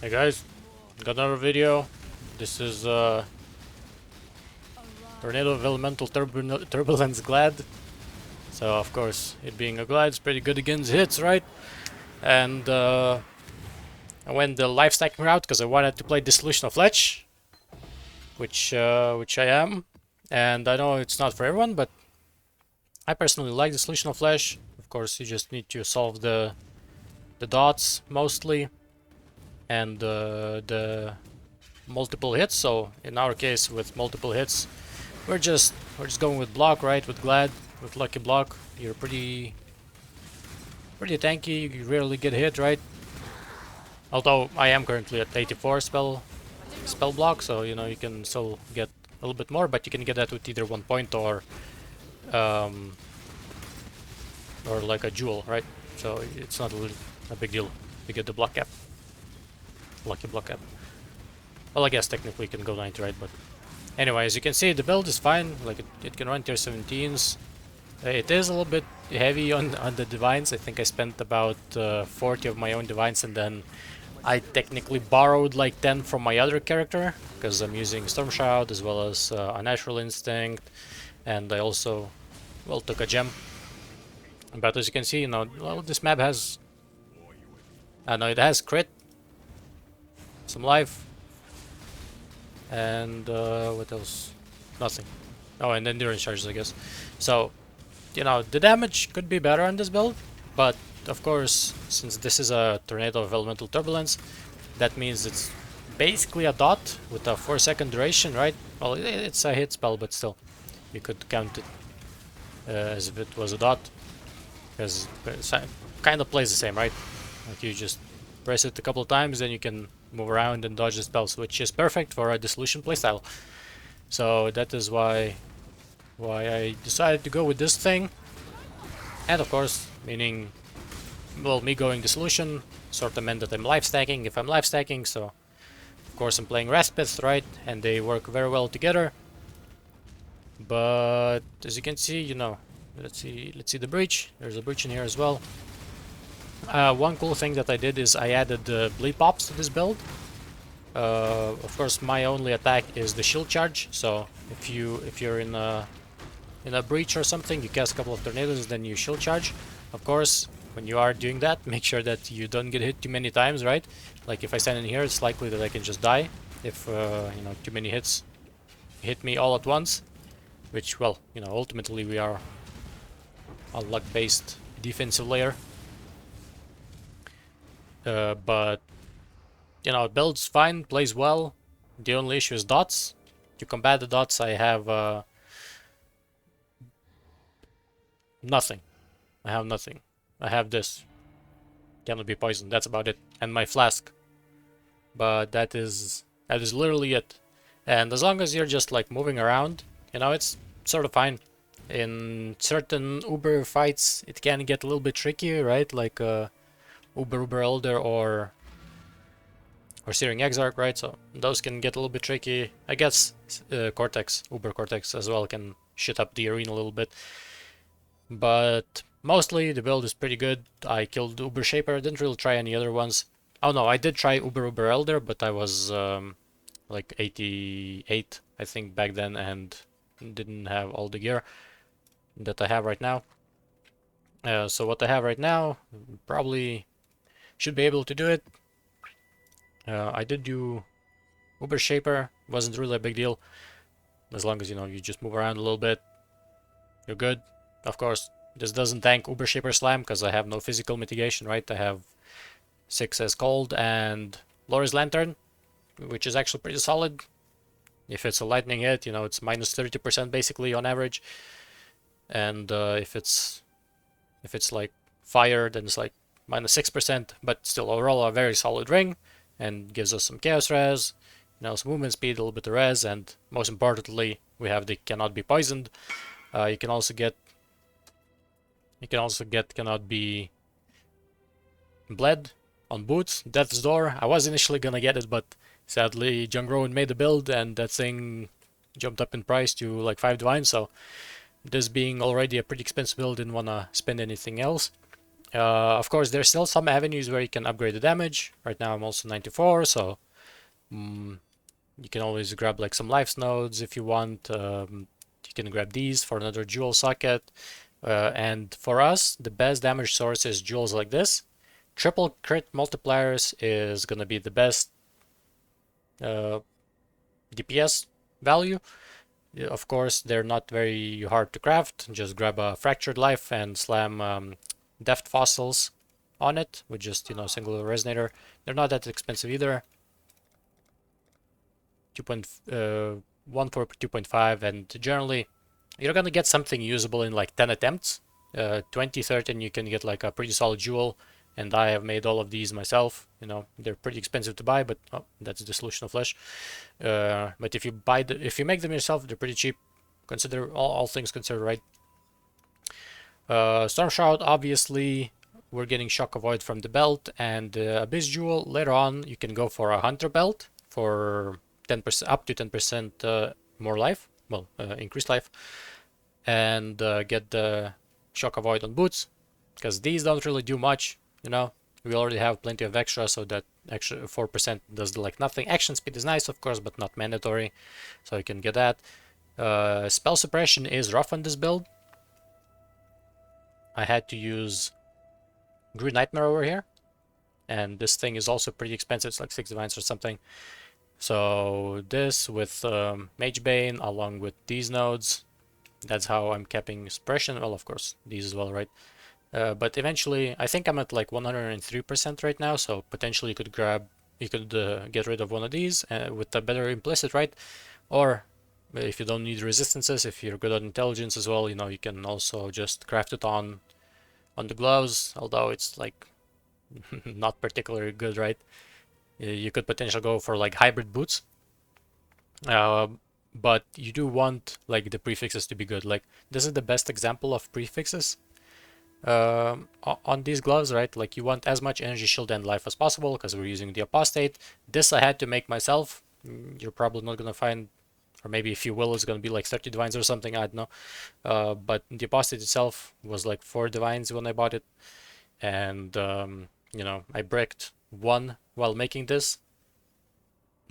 Hey guys, got another video. This is Tornado of Elemental Turbulence Glad. So of course, it being a Glad, it's pretty good against hits, right? And I went the life stacking route because I wanted to play Dissolution of Fletch, which I am. And I know it's not for everyone, but I personally like Dissolution of Flesh. Of course, you just need to solve the dots mostly, and the multiple hits. So in our case, with multiple hits, we're just going with block, right? With Glad, with Lucky Block, you're pretty tanky. You rarely get hit, right? Although I am currently at 84 spell block, so you know you can still get a little bit more, but you can get that with either 1 point or like a jewel, right? So it's not a big deal to get the block cap, lucky block cap. Well, I guess technically you can go 90, right? But anyway, as you can see, the build is fine. Like it can run T17s. It is a little bit heavy on the divines. I think I spent about 40 of my own divines, and then I technically borrowed like 10 from my other character because I'm using Storm Shroud as well as Unnatural Instinct, and I also, well, took a gem. But as you can see, you know, well, this map has, I know it has crit, some life, and what else? Nothing. Oh, and endurance charges, I guess. So, you know, the damage could be better on this build, but of course, since this is a Tornado of Elemental Turbulence, that means it's basically a dot with a 4-second duration, right? Well, it's a hit spell, but still, you could count it as if it was a dot, because it kind of plays the same, right? Like you just press it a couple of times, then you can move around and dodge the spells, which is perfect for a Dissolution playstyle. So that is why I decided to go with this thing. And of course, meaning, well, me going Dissolution sort of meant that I'm life stacking if I'm life stacking, so of course I'm playing Respith, right? And they work very well together. But as you can see, you know, let's see the breach. There's a breach in here as well. One cool thing that I did is I added bleed pops to this build. Of course, my only attack is the shield charge. So if you're in a breach or something, you cast a couple of tornadoes, then you shield charge. Of course, when you are doing that, make sure that you don't get hit too many times, right? Like if I stand in here, it's likely that I can just die if you know, too many hits hit me all at once. Which, well, you know, ultimately we are a luck-based defensive layer. But you know, builds fine, plays well. The only issue is dots. To combat the dots, I have nothing. I have nothing. I have this. Cannot be poisoned. That's about it. And my flask. But that is literally it. And as long as you're just like moving around, you know, it's sort of fine. In certain Uber fights, it can get a little bit tricky, right? Like Uber Elder or Searing Exarch, right? So those can get a little bit tricky. I guess Uber Cortex as well can shit up the arena a little bit. But mostly the build is pretty good. I killed Uber Shaper, didn't really try any other ones. Oh no, I did try Uber Elder, but I was like 88, I think, back then, and didn't have all the gear that I have right now. So what I have right now, probably should be able to do it. I did do Uber Shaper, wasn't really a big deal. As long as, you know, you just move around a little bit, you're good. Of course, this doesn't tank Uber Shaper Slam because I have no physical mitigation, right? I have 6 as Cold and Lori's Lantern, which is actually pretty solid. If it's a lightning hit, you know, it's minus 30% basically on average. And if it's like fire, then it's like minus 6%, but still overall a very solid ring, and gives us some chaos res, you know, some movement speed, a little bit of res, and most importantly, we have the cannot be poisoned. You can also get cannot be bled on boots. Death's Door. I was initially gonna get it, but sadly John Rowan made the build and that thing jumped up in price to like 5 divines, so this being already a pretty expensive build, didn't wanna spend anything else. Of course, there's still some avenues where you can upgrade the damage. Right now I'm also 94, so you can always grab like some life nodes if you want. You can grab these for another jewel socket. And for us, the best damage source is jewels like this. Triple crit multipliers is gonna be the best DPS value. Of course, they're not very hard to craft. Just grab a fractured life and slam deft fossils on it with just, you know, single resonator. They're not that expensive either. 1 for 2.5, and generally you're gonna get something usable in like 10 attempts. 20, 30, and you can get like a pretty solid jewel. And I have made all of these myself. You know, they're pretty expensive to buy, but oh, that's Dissolution of Flesh. But if you make them yourself, they're pretty cheap. Consider all things considered, right? Storm Shroud, obviously, we're getting Shock Avoid from the belt, and Abyss Jewel. Later on, you can go for a Hunter belt for 10%, up to 10% more life. Well, increased life, and get the Shock Avoid on boots, because these don't really do much. You know, we already have plenty of extra, so that extra 4% does like nothing. Action speed is nice, of course, but not mandatory, so you can get that. Spell suppression is rough on this build. I had to use Green Nightmare over here, and this thing is also pretty expensive. It's like 6 divines or something. So this with Mage Bane along with these nodes, that's how I'm capping suppression. Well, of course, these as well, right? But eventually, I think I'm at like 103% right now, so potentially you could get rid of one of these with a better implicit, right? Or if you don't need resistances, if you're good at intelligence as well, you know, you can also just craft it on the gloves, although it's like not particularly good, right? You could potentially go for like hybrid boots, but you do want like the prefixes to be good. Like this is the best example of prefixes on these gloves, right? Like you want as much energy, shield, and life as possible because we're using the apostate. This I had to make myself. You're probably not gonna find, or maybe if you will, it's gonna be like 30 divines or something, I don't know. But the apostate itself was like 4 divines when I bought it, and you know, I bricked 1 while making this,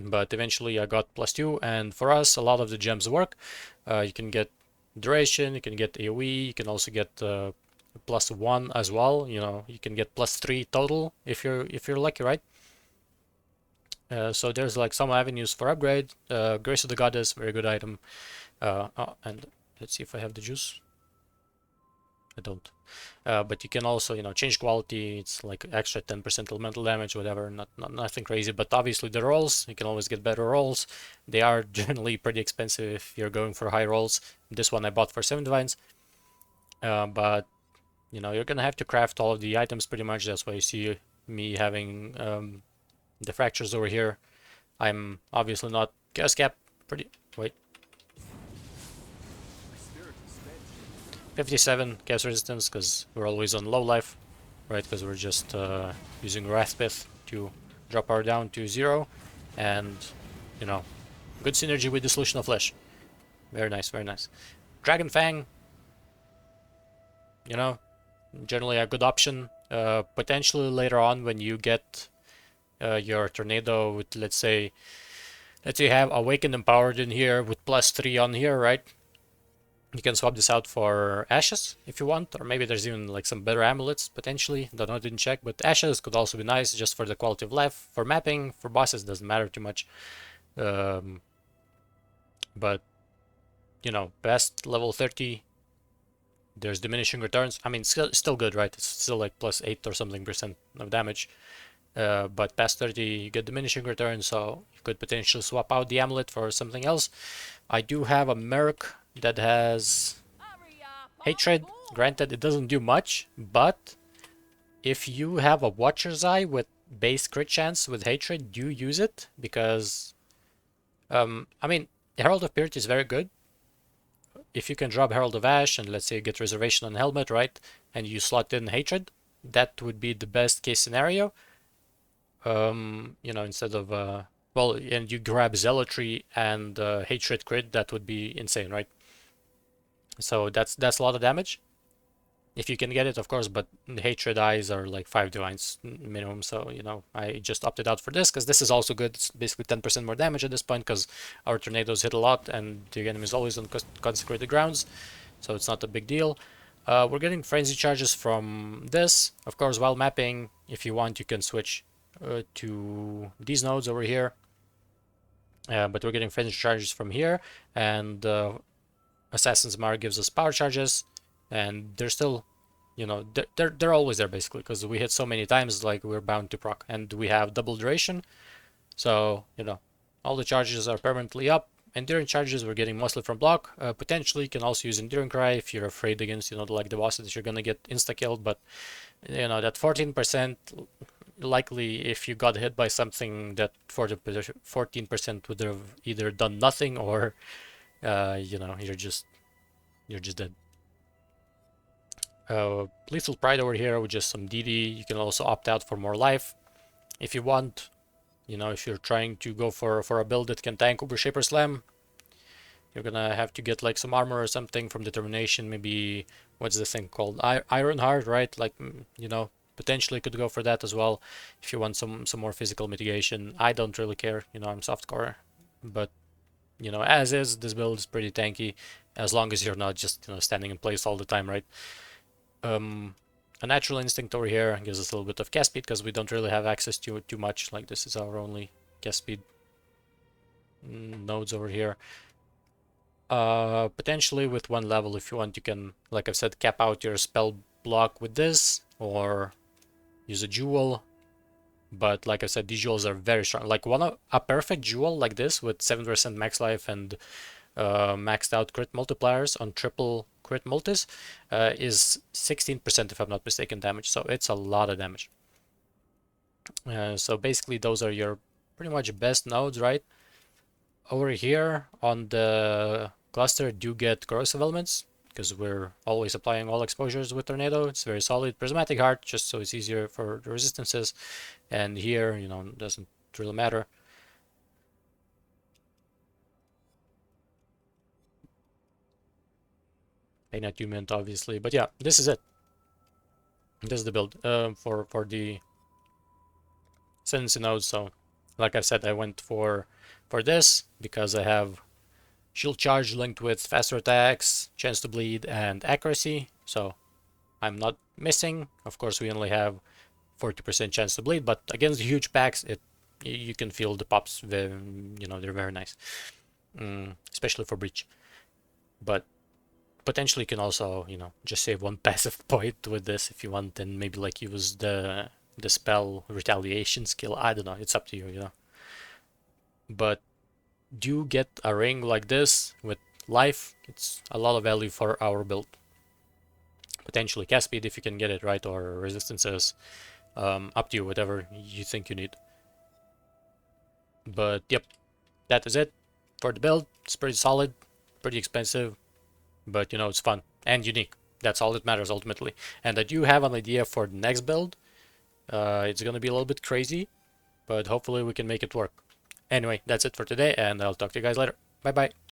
but eventually I got +2, and for us a lot of the gems work. You can get duration, you can get AoE, you can also get +1 as well. You know, you can get +3 total if you're lucky, right? So there's like some avenues for upgrade. Grace of the Goddess, very good item. And let's see if I have the juice. I don't. But you can also, you know, change quality. It's like extra 10% elemental damage, whatever. Nothing crazy. But obviously the rolls, you can always get better rolls. They are generally pretty expensive if you're going for high rolls. This one I bought for 7 divines. But you know, you're gonna have to craft all of the items pretty much. That's why you see me having the fractures over here. I'm obviously not gas cap. Wait. 57 gas resistance because we're always on low life, right? Because we're just using Wrathpith to drop our down to 0, and you know, good synergy with Dissolution of Flesh. Very nice, very nice. Dragon Fang, you know, generally a good option. Potentially later on when you get your tornado with, let's say you have Awakened Empowered in here with +3 on here, right? You can swap this out for Ashes if you want, or maybe there's even like some better amulets potentially. Don't know, didn't check, but Ashes could also be nice just for the quality of life. For mapping, for bosses, doesn't matter too much. But you know, past level 30, there's diminishing returns. I mean, still good, right? It's still like +8 or something % of damage. But past 30, you get diminishing returns, so you could potentially swap out the amulet for something else. I do have a Merc that has Hatred. Granted, it doesn't do much, but if you have a Watcher's Eye with base crit chance with Hatred, do use it, because I mean, Herald of Purity is very good. If you can drop Herald of Ash and let's say you get Reservation on Helmet, right, and you slot in Hatred, that would be the best case scenario. You know, instead of well, and you grab Zealotry and Hatred crit, that would be insane, right? So that's a lot of damage. if you can get it, of course, but hatred eyes are like 5 divines minimum, so you know, I just opted out for this because this is also good. It's basically 10% more damage at this point because our tornadoes hit a lot and the enemy is always on consecrated grounds, so it's not a big deal. We're getting frenzy charges from this, of course. While mapping, if you want, you can switch to these nodes over here, but we're getting frenzy charges from here, and Assassin's Mark gives us power charges, and they're still, you know, they're always there basically because we hit so many times, like we're bound to proc, and we have double duration, so you know, all the charges are permanently up. Enduring charges we're getting mostly from block. Potentially you can also use Enduring Cry if you're afraid against, you know, like the bosses you're gonna get insta killed, but you know, that 14%, likely if you got hit by something, that 14% would have either done nothing or you know, you're just dead. Lethal Pride over here with just some DD. You can also opt out for more life if you want. You know, if you're trying to go for a build that can tank Uber Shaper Slam, you're gonna have to get like some armor or something from Determination. Maybe, what's this thing called? Iron Heart, right? Like, you know, potentially could go for that as well if you want some more physical mitigation. I don't really care. You know, I'm softcore, but you know, as is, this build is pretty tanky as long as you're not just, you know, standing in place all the time, right? A Natural Instinct over here gives us a little bit of cast speed because we don't really have access to it too much. Like, this is our only cast speed nodes over here. Potentially with one level, if you want, you can, like I've said, cap out your spell block with this or use a jewel. But like I said, these jewels are very strong. Like a perfect jewel like this with 7% max life and maxed out crit multipliers on triple crit multis is 16%, if I'm not mistaken, damage. So it's a lot of damage. So basically those are your pretty much best nodes, right? Over here on the cluster do get corrosive elements because we're always applying all exposures with Tornado. It's very solid. Prismatic Heart, just so it's easier for the resistances. And here, you know, doesn't really matter. Pain Attunement, obviously. But yeah, this is it. This is the build for the Ascendancy nodes. So, like I said, I went for this because I have shield charge linked with faster attacks, chance to bleed, and accuracy. So I'm not missing. Of course, we only have 40% chance to bleed, but against the huge packs, you can feel the pops. You know, they're very nice, especially for breach. But potentially, you can also, you know, just save one passive point with this if you want, and maybe like use the spell retaliation skill. I don't know. It's up to you, you know. But do get a ring like this with life. It's a lot of value for our build. Potentially cast speed if you can get it right, or resistances. Up to you, whatever you think you need. But yep, that is it for the build. It's pretty solid, pretty expensive, but you know, it's fun and unique. That's all that matters ultimately. And I do have an idea for the next build. It's gonna be a little bit crazy, but hopefully we can make it work. Anyway, that's it for today, and I'll talk to you guys later. Bye bye.